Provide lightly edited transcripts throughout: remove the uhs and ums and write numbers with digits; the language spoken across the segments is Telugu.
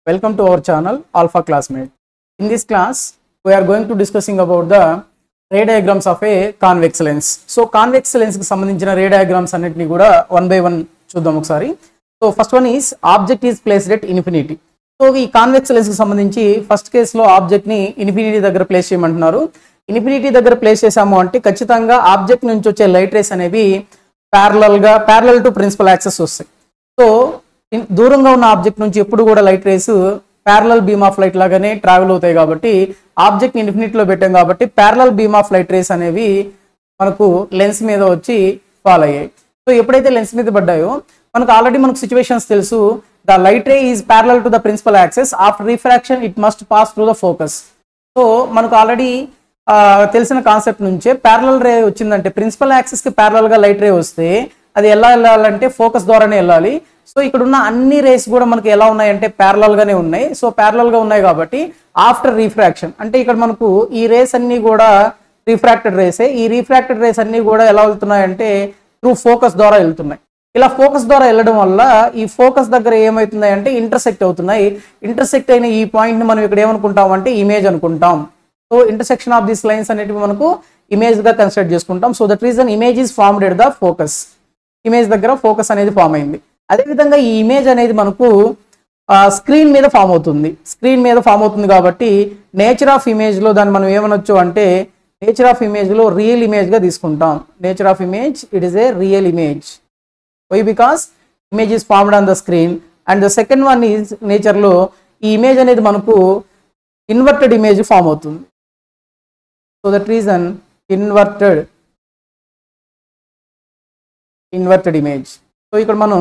Welcome to our channel Alpha Classmate. In this class, we are going to discussing about the ray diagrams of a convex lens. So convex lens కి సంబంధించిన ray diagrams అన్నిటిని కూడా one by one చూద్దాం ఒకసారి. So first one is object is placed at infinity. So ఈ కాన్వెక్స్ లెన్స్ కి సంబంధించి ఫస్ట్ కేసులో ఆబ్జెక్ట్ ని ఇన్ఫినిటీ దగ్గర ప్లేస్ చేయమంటున్నారు. ఇన్ఫినిటీ దగ్గర ప్లేస్ చేసాము అంటే ఖచ్చితంగా ఆబ్జెక్ట్ నుంచి వచ్చే లైట్ రేస్ అనేవి ప్యారలల్ టు ప్రిన్సిపల్ యాక్సెస్ వస్తాయి. సో దూరంగా ఉన్న ఆబ్జెక్ట్ నుంచి ఎప్పుడు కూడా light race parallel beam of light లాగానే ట్రావెల్ అవుతాయి కాబట్టి ఆబ్జెక్ట్ ఇన్ఫినిటీలో పెట్టాం కాబట్టి parallel beam of light race అనేవి మనకు లెన్స్ మీద వచ్చి ఫాల్ అయ్యాయి. సో ఎప్పుడైతే లెన్స్ మీద పడ్డాయో మనకు ఆల్రెడీ మనకు సిచ్యువేషన్స్ తెలుసు. The light ray is parallel to the principal axis after refraction it must pass through the focus. So మనకు ఆల్రెడీ తెలిసిన కాన్సెప్ట్ నుంచే ప్యారలల్ రే వచ్చిందంటే ప్రిన్సిపల్ యాక్సెస్ కి ప్యారలల్ గా లైట్ రే వస్తే అది ఎలా వెళ్ళాలంటే ఫోకస్ ద్వారానే వెళ్ళాలి. సో ఇక్కడ ఉన్న అన్ని రేస్ కూడా మనకి ఎలా ఉన్నాయంటే ప్యారలల్ గానే ఉన్నాయి. సో ప్యారలల్ గా ఉన్నాయి కాబట్టి ఆఫ్టర్ రిఫ్రాక్షన్ అంటే ఇక్కడ మనకు ఈ రేస్ అన్ని కూడా రిఫ్రాక్టెడ్ రేసే. ఈ రిఫ్రాక్టెడ్ రేస్ అన్ని కూడా ఎలా వెళ్తున్నాయంటే త్రూ ఫోకస్ ద్వారా వెళ్తున్నాయి. ఇలా ఫోకస్ ద్వారా వెళ్ళడం వల్ల ఈ ఫోకస్ దగ్గర ఏమవుతున్నాయి అంటే ఇంటర్సెక్ట్ అవుతున్నాయి. ఇంటర్సెక్ట్ అయిన ఈ పాయింట్ ని మనం ఇక్కడ ఏమనుకుంటాం అంటే ఇమేజ్ అనుకుంటాం. So intersection of this lines అనేటివి మనకు ఇమేజ్ గా కన్సిడర్ చేసుకుంటాం. So that reason image is formed at the focus. Image దగ్గర ఫోకస్ అనేది ఫామ్ అయింది. అదేవిధంగా ఈ ఇమేజ్ అనేది మనకు స్క్రీన్ మీద ఫామ్ అవుతుంది. స్క్రీన్ మీద ఫామ్ అవుతుంది కాబట్టి నేచర్ ఆఫ్ ఇమేజ్ లో దాన్ని మనం ఏమనొచ్చు అంటే నేచర్ ఆఫ్ ఇమేజ్ లో రియల్ ఇమేజ్ గా తీసుకుంటాం. Nature of image it is a real image. Why because image is formed on the screen. And the second one is nature లో ఈ ఇమేజ్ అనేది మనకు ఇన్వర్టెడ్ ఇమేజ్ ఫామ్ అవుతుంది. So that reason inverted image. So ఇక్కడ మనం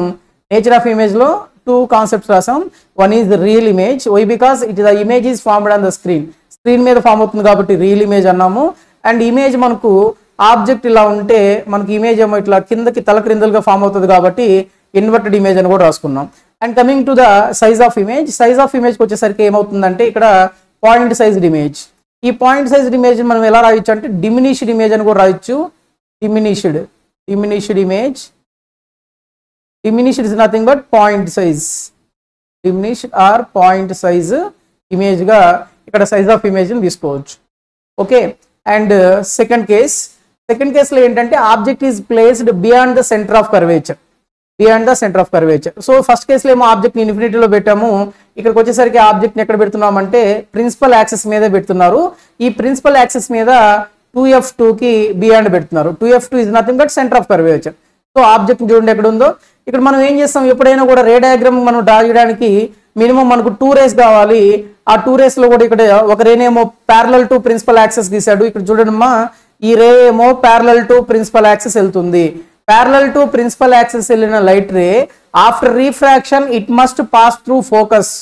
నేచర్ ఆఫ్ ఇమేజ్ లో టూ కాన్సెప్ట్స్ రాసాం. One is real image. Why because it the image is formed on the screen. Screen మీద ఫామ్ అవుతుంది కాబట్టి రియల్ ఇమేజ్ అన్నాము. అండ్ ఇమేజ్ మనకు ఆబ్జెక్ట్ ఇలా ఉంటే మనకి ఇమేజ్ ఏమో ఇట్లా కిందకి తలక్రిందులుగా ఫామ్ అవుతుంది కాబట్టి ఇన్వర్టెడ్ ఇమేజ్ అని కూడా రాసుకున్నాం. And coming to the size of image. Size of ఇమేజ్కి వచ్చేసరికి ఏమవుతుందంటే ఇక్కడ పాయింట్ సైజ్డ్ ఇమేజ్. ఈ పాయింట్ సైజ్డ్ ఇమేజ్ మనం ఎలా రాయొచ్చు అంటే డిమినిష్డ్ ఇమేజ్ అని కూడా రాయొచ్చు. Diminished image. Diminished is nothing but point size. Diminished or point size image గా ఇక్కడ సైజ్ ఆఫ్ ఇమేజ్ ని తీసుకోవచ్చు. ఓకే. అండ్ సెకండ్ కేసులో ఏంటంటే object is placed beyond the centre of curvature. So first కేసులో ఏమో ఆబ్జెక్ట్ ని ఇన్ఫినిటీలో పెట్టాము. ఇక్కడికి వచ్చేసరికి ఆబ్జెక్ట్ ని ఎక్కడ పెడుతున్నామంటే ప్రిన్సిపల్ యాక్సెస్ మీద పెడుతున్నారు. ఈ ప్రిన్సిపల్ యాక్సెస్ మీద 2f2 కి బియాండ్ పెడుతున్నారు. 2f2 is nothing but centre of curvature. So object చూడండి ఎక్కడ ఉందో. ఇక్కడ మనం ఏం చేస్తాం, ఎప్పుడైనా కూడా రే డయాగ్రామ్ మనం డ్రా చేయడానికి మినిమం మనకు 2 రేస్ కావాలి. ఆ 2 రేస్ లో కూడా ఇక్కడ ఒక రేనేమో ప్యారలల్ టు ప్రిన్సిపల్ యాక్సెస్ గీసాడు. ఇక్కడ చూడండి అమ్మా, ఈ రే ఏమో ప్యారలల్ టు ప్రిన్సిపల్ యాక్సెస్ వెళ్తుంది. ప్యారలల్ టు ప్రిన్సిపల్ యాక్సెస్ వెళ్ళిన light ray after refraction it must pass through focus.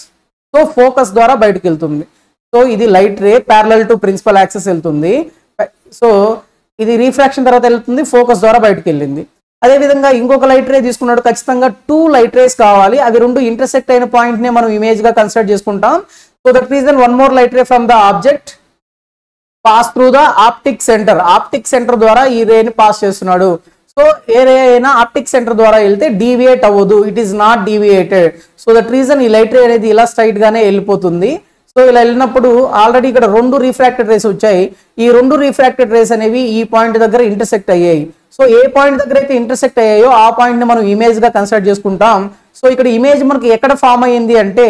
So focus ద్వారా బయటకు వెళ్తుంది. సో ఇది light ray parallel to principal axis వెళ్తుంది. సో ఇది రిఫ్రాక్షన్ తర్వాత వెళ్తుంది, ఫోకస్ ద్వారా బయటకు వెళ్ళింది. అదేవిధంగా ఇంకొక లైట్ రే తీసుకున్నాడు. ఖచ్చితంగా 2 లైట్ రేస్ కావాలి. అవి రెండు ఇంటర్సెక్ట్ అయిన పాయింట్ నే మనం ఇమేజ్ గా కన్సిడర్ చేసుకుంటాం. So that reason one more light ray from the object pass through the optic centre ద్వారా ఈ రేని పాస్ చేస్తున్నాడు. సో ఏ రే అయినా ఆప్టిక్ సెంటర్ ద్వారా వెళ్తే డీవియేట్ అవ్వదు. It is not deviated. So that reason ఈ లైట్ రే అనేది ఇలా స్ట్రైట్ గానే వెళ్ళిపోతుంది. సో ఇలా వెళ్ళినప్పుడు ఆల్రెడీ ఇక్కడ 2 రిఫ్రాక్టెడ్ రేస్ వచ్చాయి. ఈ 2 రిఫ్రాక్టెడ్ రేస్ అనేవి ఈ పాయింట్ దగ్గర ఇంటర్సెక్ట్ అయ్యాయి. సో ఏ పాయింట్ దగ్గర అయితే ఇంటర్సెక్ట్ అయ్యాయో ఆ పాయింట్ ని మనం ఇమేజ్ గా కన్సిడర్ చేసుకుంటాం. సో ఇక్కడ ఇమేజ్ మనకి ఎక్కడ ఫామ్ అయ్యింది అంటే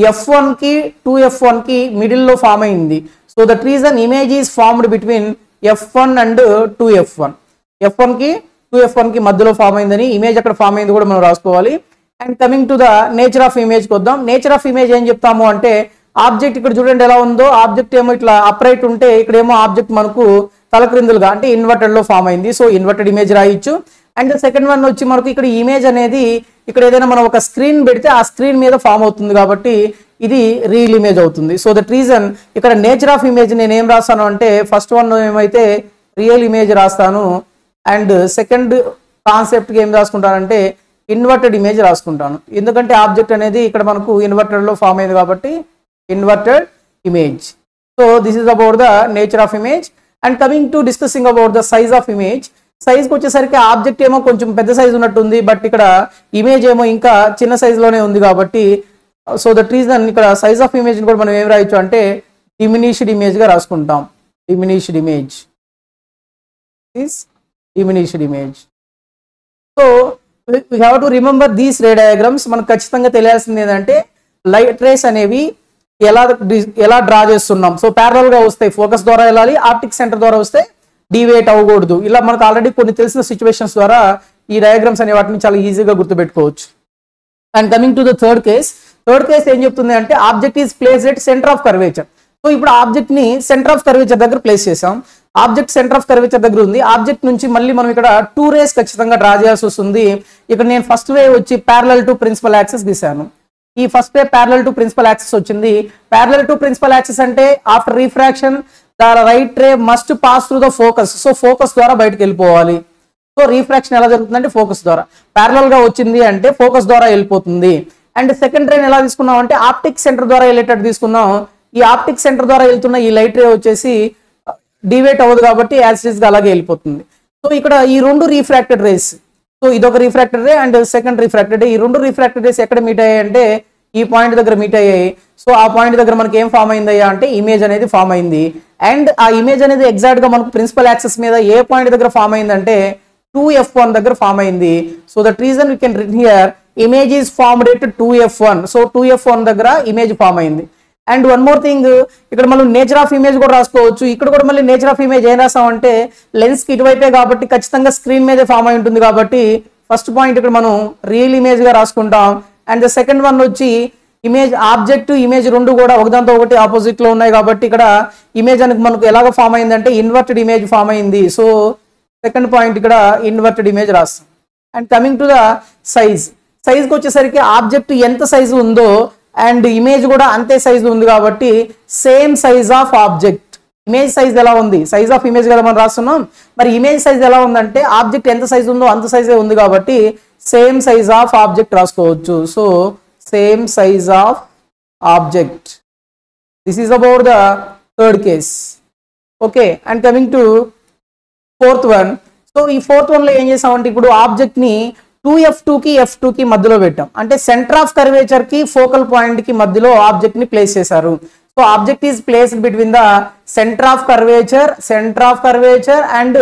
f1 కి 2f1 కి మిడిల్ లో ఫామ్ అయింది. So that reason image is formed between f1 and 2f1. f1 కి 2f1 కి మధ్యలో ఫామ్ అయిందని ఇమేజ్ అక్కడ ఫామ్ అయింది కూడా మనం రాసుకోవాలి. And coming to the nature of image కి వద్దాం. నేచర్ ఆఫ్ ఇమేజ్ ఏం చెప్తాము అంటే ఆబ్జెక్ట్ ఇక్కడ చూడండి ఎలా ఉందో. ఆబ్జెక్ట్ ఏమో ఇట్లా అప్రైట్ ఉంటే ఇక్కడేమో ఆబ్జెక్ట్ మనకు తలక్రిందులుగా అంటే ఇన్వర్టెడ్ లో ఫామ్ అయింది. సో ఇన్వర్టెడ్ ఇమేజ్ రాయొచ్చు. అండ్ సెకండ్ వన్ వచ్చి మనకు ఇక్కడ ఇమేజ్ అనేది ఇక్కడ ఏదైనా మనం ఒక స్క్రీన్ పెడితే ఆ స్క్రీన్ మీద ఫామ్ అవుతుంది కాబట్టి ఇది రియల్ ఇమేజ్ అవుతుంది. సో దట్ రీజన్ ఇక్కడ నేచర్ ఆఫ్ ఇమేజ్ నేను ఏం రాస్తాను అంటే ఫస్ట్ వన్ ఏమైతే రియల్ ఇమేజ్ రాస్తాను. అండ్ సెకండ్ కాన్సెప్ట్ కి ఏం రాసుకుంటానంటే ఇన్వర్టెడ్ ఇమేజ్ రాసుకుంటాను. ఎందుకంటే ఆబ్జెక్ట్ అనేది ఇక్కడ మనకు ఇన్వర్టెడ్ లో ఫామ్ అయింది కాబట్టి inverted image. So this is about the nature of image. And coming to discussing about the size of image. సైజ్కి వచ్చేసరికి ఆబ్జెక్ట్ ఏమో కొంచెం పెద్ద సైజ్ ఉన్నట్టుంది, బట్ ఇక్కడ ఇమేజ్ ఏమో ఇంకా చిన్న సైజులోనే ఉంది కాబట్టి సో దట్ రీజన్ ఇక్కడ సైజ్ ఆఫ్ ఇమేజ్ కూడా మనం ఏం రాయొచ్చు అంటే డిమినిష్డ్ ఇమేజ్ గా రాసుకుంటాం. Diminished image is diminished image. So we have to remember these ray diagrams. మనకు ఖచ్చితంగా తెలియాల్సింది ఏంటంటే లైట్ రేస్ అనేవి ఎలా డ్రా చేస్తున్నాం. సో ప్యారలల్ గా వస్తాయి, ఫోకస్ ద్వారా వెళ్ళాలి, ఆప్టిక్ సెంటర్ ద్వారా వస్తే డీవియేట్ అవ్వకూడదు. ఇలా మనకు ఆల్రెడీ కొన్ని తెలిసిన సిచ్యువేషన్స్ ద్వారా ఈ డయాగ్రామ్స్ అనే వాటిని చాలా ఈజీగా గుర్తుపెట్టుకోవచ్చు. And coming to the third case ఏం చెప్తుంది అంటే object is placed at centre of curvature. So ఇప్పుడు ఆబ్జెక్ట్ ని సెంటర్ ఆఫ్ కర్వేచర్ దగ్గర ప్లేస్ చేసాం. ఆబ్జెక్ట్ సెంటర్ ఆఫ్ కర్వేచర్ దగ్గర ఉంది. ఆబ్జెక్ట్ నుంచి మళ్ళీ మనం ఇక్కడ 2 రేస్ ఖచ్చితంగా డ్రా చేయాల్సి వస్తుంది. ఇక్కడ నేను ఫస్ట్ రే వచ్చి ప్యారలల్ టు ప్రిన్సిపల్ యాక్సిస్ గీసాను. ఈ first ray parallel to principal axis వచ్చింది. ప్యారలల్ టు ప్రిన్సిపల్ యాక్సిస్ అంటే after refraction the right ray must pass through the focus. So focus ద్వారా బయటకు వెళ్ళిపోవాలి. సో రిఫ్రాక్షన్ ఎలా జరుగుతుందంటే ఫోకస్ ద్వారా. ప్యారలల్ గా వచ్చింది అంటే ఫోకస్ ద్వారా వెళ్ళిపోతుంది. అండ్ సెకండ్ రే ఎలా తీసుకున్నాం అంటే ఆప్టిక్ సెంటర్ ద్వారా వెళ్ళేటట్టు తీసుకున్నాం. ఈ ఆప్టిక్ సెంటర్ ద్వారా వెళ్తున్న ఈ లైట్ రే వచ్చేసి డివేట్ అవ్వదు కాబట్టి యాజ్ ఇట్ ఈస్ గా అలాగే వెళ్ళిపోతుంది. సో ఇక్కడ ఈ 2 రిఫ్రాక్టెడ్ రేస్, సో ఇదొక refracted ray and second refracted ray. ఈ 2 రిఫ్రాక్టెడ్ రేస్ ఎక్కడ మీట్ అయ్యాయి అంటే ఈ పాయింట్ దగ్గర మీట్ అయ్యాయి. సో ఆ పాయింట్ దగ్గర మనకి ఏం ఫామ్ అయిందయ్యా అంటే ఇమేజ్ అనేది ఫామ్ అయింది. అండ్ ఆ ఇమేజ్ అనేది ఎగ్జాక్ట్ గా మనకు ప్రిన్సిపల్ యాక్సిస్ మీద ఏ పాయింట్ దగ్గర ఫామ్ అయిందంటే 2f1 దగ్గర ఫామ్ అయింది. So that reason we can written here image is formed at 2f1. So 2f1 దగ్గర ఇమేజ్ ఫామ్ అయింది. అండ్ వన్ మోర్ థింగ్, ఇక్కడ మనం నేచర్ ఆఫ్ ఇమేజ్ కూడా రాసుకోవచ్చు. ఇక్కడ కూడా మళ్ళీ నేచర్ ఆఫ్ ఇమేజ్ ఏం రాసామంటే లెన్స్ కి ఇటువైపే కాబట్టి ఖచ్చితంగా స్క్రీన్ మీదే ఫామ్ అయి ఉంటుంది కాబట్టి ఫస్ట్ పాయింట్ ఇక్కడ మనం రియల్ ఇమేజ్ గా రాసుకుంటాం. అండ్ ద సెకండ్ వన్ వచ్చి ఇమేజ్ ఆబ్జెక్ట్ ఇమేజ్ 2 కూడా ఒకదాంతో ఒకటి ఆపోజిట్ లో ఉన్నాయి కాబట్టి ఇక్కడ ఇమేజ్ అనేది మనకు ఎలాగ ఫామ్ అయిందంటే ఇన్వర్టెడ్ ఇమేజ్ ఫామ్ అయింది. సో సెకండ్ పాయింట్ ఇక్కడ ఇన్వర్టెడ్ ఇమేజ్ రాస్తాం. అండ్ కమింగ్ టు ద సైజ్కి వచ్చేసరికి ఆబ్జెక్ట్ ఎంత సైజు ఉందో అండ్ ఇమేజ్ కూడా అంతే సైజు ఉంది కాబట్టి same size of object. Image size ఎలా ఉంది, సైజ్ ఆఫ్ ఇమేజ్ కదా మనం రాస్తున్నాం. మరి ఇమేజ్ సైజ్ ఎలా ఉందంటే ఆబ్జెక్ట్ ఎంత సైజు ఉందో అంత సైజే ఉంది కాబట్టి సేమ్ సైజ్ ఆఫ్ ఆబ్జెక్ట్ రాసుకోవచ్చు. So same size of object. This is about the third case. Okay, and coming to fourth one. So ఈ ఫోర్త్ వన్ లో ఏం చేసామంటే ఇప్పుడు ఆబ్జెక్ట్ ని 2f2 కి f2 కి మధ్యలో పెట్టాం. అంటే సెంటర్ ఆఫ్ కర్వేచర్ కి ఫోకల్ పాయింట్ కి మధ్యలో ఆబ్జెక్ట్ ని ప్లేస్ చేశారు. So object is placed between the centre of curvature and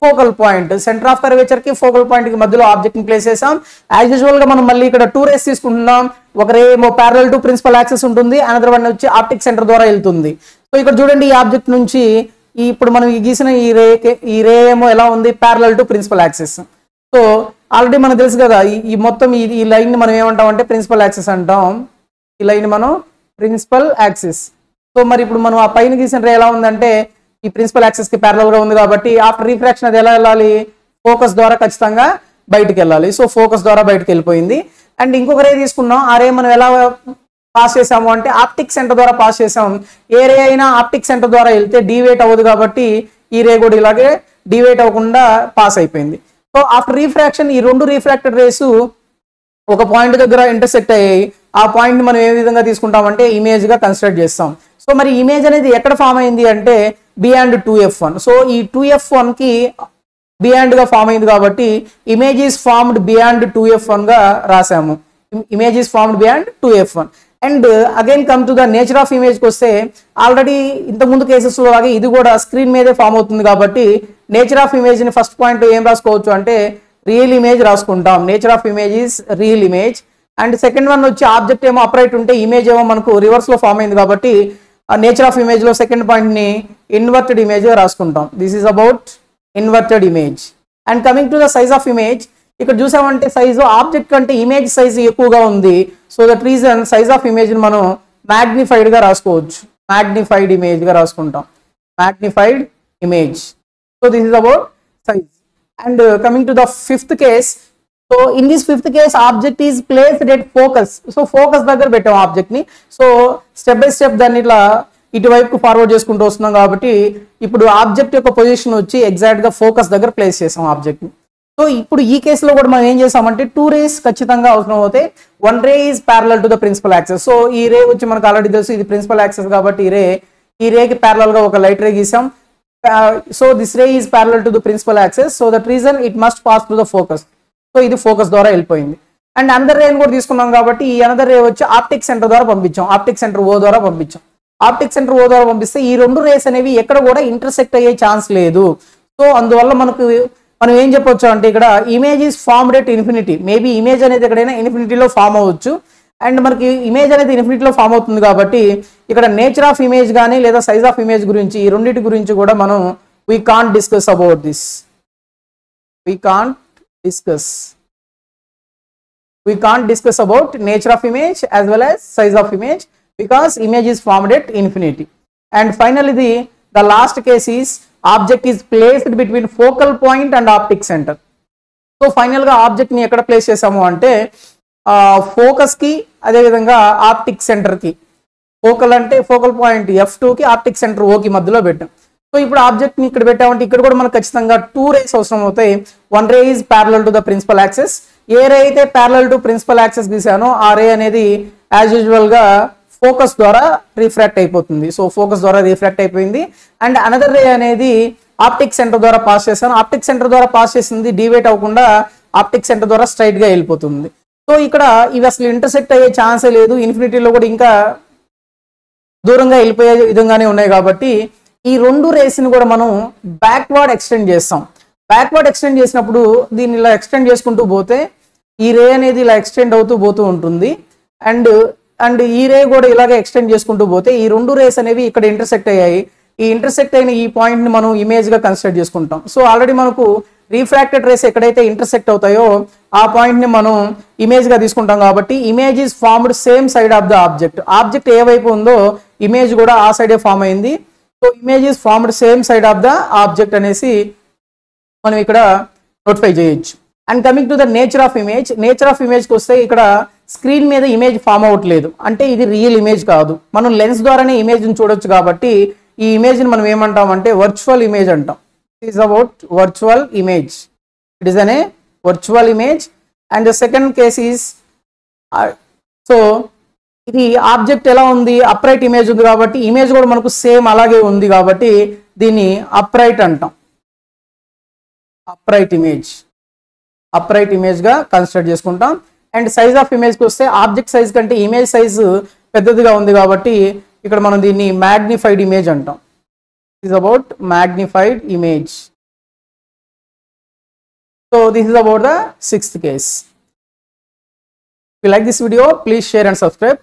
focal point. Centre of curvature కి ఫోకల్ పాయింట్ కి మధ్యలో ఆబ్జెక్ట్ ని ప్లేస్ చేసాం. యాజ్ యూజువల్ గా మనం మళ్ళీ ఇక్కడ 2 రేస్ తీసుకుంటున్నాం. ఒక రే ఏమో ప్యారలల్ టు ప్రిన్సిపల్ యాక్సిస్ ఉంటుంది, అనదర్ వన్ వచ్చి ఆప్టిక్ సెంటర్ ద్వారా వెళ్తుంది. సో ఇక్కడ చూడండి ఈ ఆబ్జెక్ట్ నుంచి ఇప్పుడు మనం గీసిన ఈ రే ఏమో ఎలా ఉంది parallel to principal axis. So already మనకు తెలుసు కదా ఈ మొత్తం ఈ లైన్ ని మనం ఏమంటాం అంటే ప్రిన్సిపల్ యాక్సిస్ అంటాం. ఈ లైన్ మనం ప్రిన్సిపల్ యాక్సిస్. సో మరి ఇప్పుడు మనం ఆ పైన గీసిన రే ఎలా ఉందంటే ఈ ప్రిన్సిపల్ యాక్సిస్ కి ప్యారలల్ గా ఉంది కాబట్టి ఆఫ్టర్ రిఫ్రాక్షన్ అది ఎలా వెళ్ళాలి, ఫోకస్ ద్వారా ఖచ్చితంగా బయటకు వెళ్ళాలి. సో ఫోకస్ ద్వారా బయటకు వెళ్ళిపోయింది. అండ్ ఇంకొక రే తీసుకున్నాం. ఆ రే మనం ఎలా పాస్ చేసాము అంటే ఆప్టిక్ సెంటర్ ద్వారా పాస్ చేసాము. ఏ రే అయినా ఆప్టిక్ సెంటర్ ద్వారా వెళ్తే డీవేట్ అవ్వదు కాబట్టి ఈ రే కూడా ఇలాగే డీవేట్ అవ్వకుండా పాస్ అయిపోయింది. సో ఆఫ్టర్ రిఫ్రాక్షన్ ఈ 2 రిఫ్రాక్టెడ్ రేసు ఒక పాయింట్ దగ్గర ఇంటర్సెక్ట్ అయ్యాయి. ఆ పాయింట్ ని మనం ఏ విధంగా తీసుకుంటామంటే ఇమేజ్ గా కన్సిడర్ చేస్తాం. సో మరి ఇమేజ్ అనేది ఎక్కడ ఫామ్ అయింది అంటే బియాండ్ 2f1. సో ఈ 2f1 కి బియాండ్ గా ఫామ్ అయింది కాబట్టి image is formed beyond 2f1 గా రాసాము. Image is formed beyond 2f1. And again come to the nature of image కి వస్తే ఆల్రెడీ ఇంతకుముందు కేసెస్ లో లాగే ఇది కూడా స్క్రీన్ మీదే ఫామ్ అవుతుంది కాబట్టి నేచర్ ఆఫ్ ఇమేజ్ ని ఫస్ట్ పాయింట్ ఏం రాసుకోవచ్చు అంటే రియల్ ఇమేజ్ రాసుకుంటాం. Nature of image is real image. And second one వచ్చి ఆబ్జెక్ట్ ఏమో అప్రైట్ ఉంటే ఇమేజ్ ఏమో మనకు రివర్స్ లో ఫామ్ అయింది కాబట్టి నేచర్ ఆఫ్ ఇమేజ్ లో సెకండ్ పాయింట్ ని ఇన్వర్టెడ్ ఇమేజ్ రాసుకుంటాం. This is about inverted image. And coming to the size of image, ఇక్కడ చూసామంటే సైజు ఆబ్జెక్ట్ కంటే ఇమేజ్ సైజు ఎక్కువగా ఉంది. So that reason size of image ని మనం మ్యాగ్నిఫైడ్ గా రాసుకోవచ్చు. మ్యాగ్నిఫైడ్ ఇమేజ్ గా రాసుకుంటాం. Magnified image. So this is about size. And coming to the fifth case. So in this fifth case object is placed at focus. So focus దగ్గర పెట్టాం ఆబ్జెక్ట్ ని. సో స్టెప్ బై స్టెప్ దాన్ని ఇట్లా ఇటువైపు ఫార్వర్డ్ చేసుకుంటూ వస్తున్నాం కాబట్టి ఇప్పుడు ఆబ్జెక్ట్ యొక్క పొజిషన్ వచ్చి ఎగ్జాక్ట్ గా ఫోకస్ దగ్గర ప్లేస్ చేసాం ఆబ్జెక్ట్ ని. సో ఇప్పుడు ఈ కేసులో కూడా మనం ఏం చేసామంటే 2 రేస్ ఖచ్చితంగా అవసరం అవుతాయి. 1 ray is parallel to the principal axis. So ఈ రే వచ్చి మనకు ఆల్రెడీ తెలుసు ఇది ప్రిన్సిపల్ యాక్సిస్ కాబట్టి ఈ రేకి ప్యారలల్ గా ఒక లైట్ రే గీసాం. So this ray is parallel to the principal axis. So that reason it must pass to the focus. So ఇది ఫోకస్ ద్వారా వెళ్ళిపోయింది. అండ్ అనదర్ రే కూడా తీసుకున్నాం కాబట్టి ఈ అనదర్ రే వచ్చి ఆప్టిక్ సెంటర్ ద్వారా పంపించాం, ఆప్టిక్ సెంటర్ ఓ ద్వారా పంపించాం. ఆప్టిక్ సెంటర్ ఓ ద్వారా పంపిస్తే ఈ రెండు రేస్ అనేవి ఎక్కడ కూడా ఇంటర్సెక్ట్ అయ్యే ఛాన్స్ లేదు. సో అందువల్ల మనం ఏం చెప్పొచ్చు అంటే ఇక్కడ image is formed at infinity. Maybe image అనేది ఎక్కడైనా ఇన్ఫినిటీలో ఫామ్ అవ్వచ్చు. అండ్ మనకి ఇమేజ్ అనేది ఇన్ఫినిటీలో ఫామ్ అవుతుంది కాబట్టి ఇక్కడ నేచర్ ఆఫ్ ఇమేజ్ కానీ లేదా సైజ్ ఆఫ్ ఇమేజ్ గురించి ఈ రెండింటి గురించి కూడా మనం we can't discuss about this. We can't discuss about nature of image as well as size of image because image is formed at infinity. And finally the last case is object is placed between focal point and optic center. So final గా ఆబ్జెక్ట్ ని ఎక్కడ ప్లేస్ చేసాము అంటే ఫోకస్ కి అదే విధంగా ఆప్టిక్ సెంటర్ కి, ఫోకల్ అంటే ఫోకల్ పాయింట్ F2 కి ఆప్టిక్ సెంటర్ O కి మధ్యలో పెట్టాం. సో ఇప్పుడు ఆబ్జెక్ట్ ని ఇక్కడ పెట్టామంటే ఇక్కడ కూడా మనకు ఖచ్చితంగా 2 రేస్ అవసరం అవుతాయి. 1 ray is parallel to the principal axis. ఏ రే అయితే ప్యారలల్ టు ప్రిన్సిపల్ యాక్సెస్ గీసానో ఆ రే అనేది యాజ్ యూజువల్ గా ఫోకస్ ద్వారా రిఫ్రాక్ట్ అయిపోతుంది. సో ఫోకస్ ద్వారా రిఫ్రాక్ట్ అయిపోయింది. అండ్ అనదర్ రే అనేది ఆప్టిక్ సెంటర్ ద్వారా పాస్ చేశాను. ఆప్టిక్ సెంటర్ ద్వారా పాస్ చేసింది డివేట్ అవ్వకుండా ఆప్టిక్ సెంటర్ ద్వారా స్ట్రైట్ గా వెళ్ళిపోతుంది. సో ఇక్కడ ఇవి అసలు ఇంటర్సెక్ట్ అయ్యే ఛాన్సే లేదు. ఇన్ఫినిటీలో కూడా ఇంకా దూరంగా వెళ్ళిపోయే విధంగానే ఉన్నాయి కాబట్టి ఈ రెండు రేస్ని కూడా మనం బ్యాక్వర్డ్ ఎక్స్టెండ్ చేస్తాం. బ్యాక్వర్డ్ ఎక్స్టెండ్ చేసినప్పుడు దీన్ని ఇలా ఎక్స్టెండ్ చేసుకుంటూ పోతే ఈ రే అనేది ఇలా ఎక్స్టెండ్ అవుతూ పోతూ ఉంటుంది. అండ్ ఈ రే కూడా ఇలాగే ఎక్స్టెండ్ చేసుకుంటూ పోతే ఈ రెండు రేస్ అనేవి ఇక్కడ ఇంటర్సెక్ట్ అయ్యాయి. ఈ ఇంటర్సెక్ట్ అయిన ఈ పాయింట్ని మనం ఇమేజ్గా కన్సిడర్ చేసుకుంటాం. సో ఆల్రెడీ మనకు రిఫ్రాక్టెడ్ రేస్ ఎక్కడైతే ఇంటర్సెక్ట్ అవుతాయో ఆ పాయింట్ని మనం ఇమేజ్గా తీసుకుంటాం కాబట్టి image is formed same side of the object. Object ఏ వైపు ఉందో ఇమేజ్ కూడా ఆ సైడే ఫామ్ అయింది. So image is formed same side of the object అనేసి మనం ఇక్కడ నోటిఫై చేయొచ్చు. And coming to the nature of image, nature of ఇమేజ్కి వస్తే ఇక్కడ స్క్రీన్ మీద ఇమేజ్ ఫామ్ అవ్వట్లేదు అంటే ఇది రియల్ ఇమేజ్ కాదు. మనం లెన్స్ ద్వారానే ఇమేజ్ని చూడొచ్చు కాబట్టి ఈ ఇమేజ్ని మనం ఏమంటాం అంటే వర్చువల్ ఇమేజ్ అంటాం. It is about virtual image. It is అనే virtual image. And the second case is so ఇది ఆబ్జెక్ట్ ఎలా ఉంది, అప్రైట్ ఇమేజ్ ఉంది కాబట్టి ఇమేజ్ కూడా మనకు సేమ్ అలాగే ఉంది కాబట్టి దీన్ని అప్రైట్ అంటాం. అప్రైట్ ఇమేజ్గా కన్సిడర్ చేసుకుంటాం. అండ్ సైజ్ ఆఫ్ ఇమేజ్కి వస్తే ఆబ్జెక్ట్ సైజ్ కంటే ఇమేజ్ సైజు పెద్దదిగా ఉంది కాబట్టి ఇక్కడ మనం దీన్ని మ్యాగ్నిఫైడ్ ఇమేజ్ అంటాం. It is about magnified image. So this is about the 6th case. If you like this video, please share and subscribe.